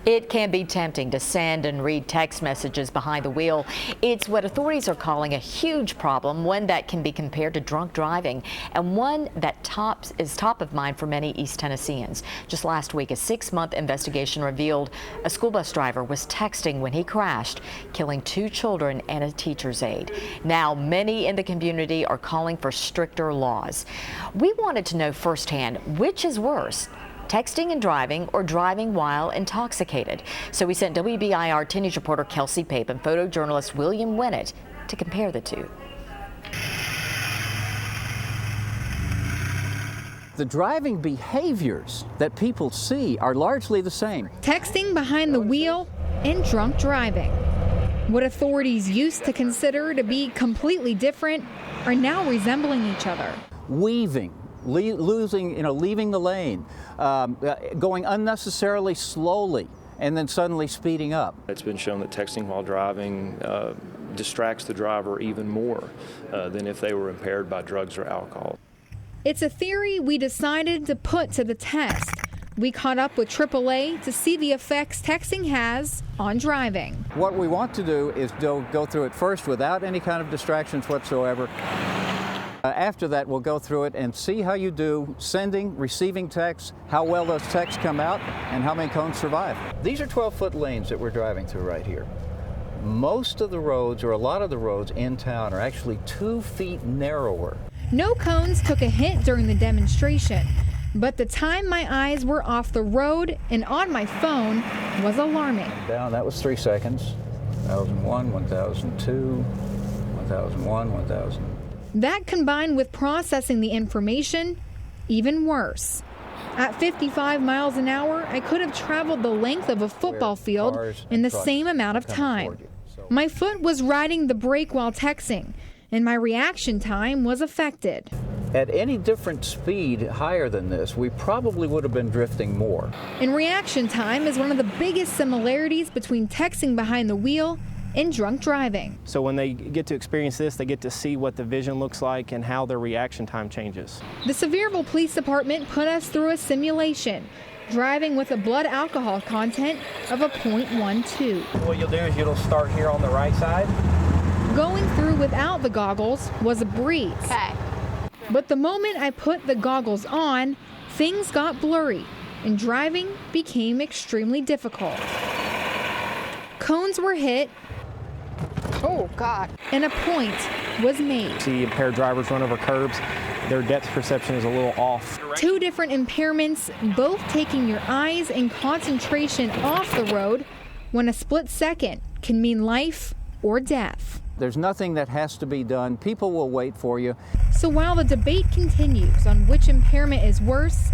It can be tempting to send and read text messages behind the wheel. It's what authorities are calling a huge problem, one that can be compared to drunk driving, and one that is top of mind for many East Tennesseans. Just last week, a 6-month investigation revealed a school bus driver was texting when he crashed, killing 2 children and a teacher's aide. Now, many in the community are calling for stricter laws. We wanted to know firsthand, which is worse, texting and driving or driving while intoxicated? So we sent WBIR 10 News reporter Kelsey Pape and photojournalist William Winnett to compare the two. The driving behaviors that people see are largely the same. Texting behind the wheel and drunk driving. What authorities used to consider to be completely different are now resembling each other. Weaving, leaving the lane, going unnecessarily slowly, and then suddenly speeding up. It's been shown that texting while driving distracts the driver even more than if they were impaired by drugs or alcohol. It's a theory we decided to put to the test. We caught up with AAA to see the effects texting has on driving. What we want to do is go through it first without any kind of distractions whatsoever. After that, we'll go through it and see how you do sending, receiving texts, how well those texts come out, and how many cones survive. These are 12-foot lanes that we're driving through right here. Most of the roads, or a lot of the roads in town, are actually 2 feet narrower. No cones took a hit during the demonstration, but the time my eyes were off the road and on my phone was alarming. Down, that was 3 seconds. 1001, 1002, 1001, 1000. That combined with processing the information, even worse. At 55 miles an hour, I could have traveled the length of a football field in the same amount of time. My foot was riding the brake while texting, and my reaction time was affected. At any different speed higher than this, we probably would have been drifting more. And reaction time is one of the biggest similarities between texting behind the wheel and drunk driving. So when they get to experience this, they get to see what the vision looks like and how their reaction time changes. The Sevierville Police Department put us through a simulation, driving with a blood alcohol content of a 0.12. What you'll do is you'll start here on the right side. Going through without the goggles was a breeze. Okay. But the moment I put the goggles on, things got blurry and driving became extremely difficult. Cones were hit. Oh, God. And a point was made. See impaired drivers run over curbs. Their depth perception is a little off. 2 different impairments, both taking your eyes and concentration off the road when a split second can mean life or death. There's nothing that has to be done. People will wait for you. So while the debate continues on which impairment is worse,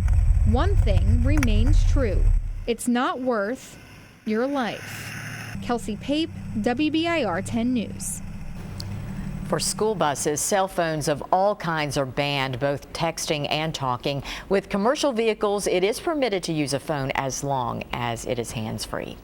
one thing remains true. It's not worth your life. Kelsey Pape, WBIR 10 News. For school buses, cell phones of all kinds are banned, both texting and talking. With commercial vehicles, it is permitted to use a phone as long as it is hands-free.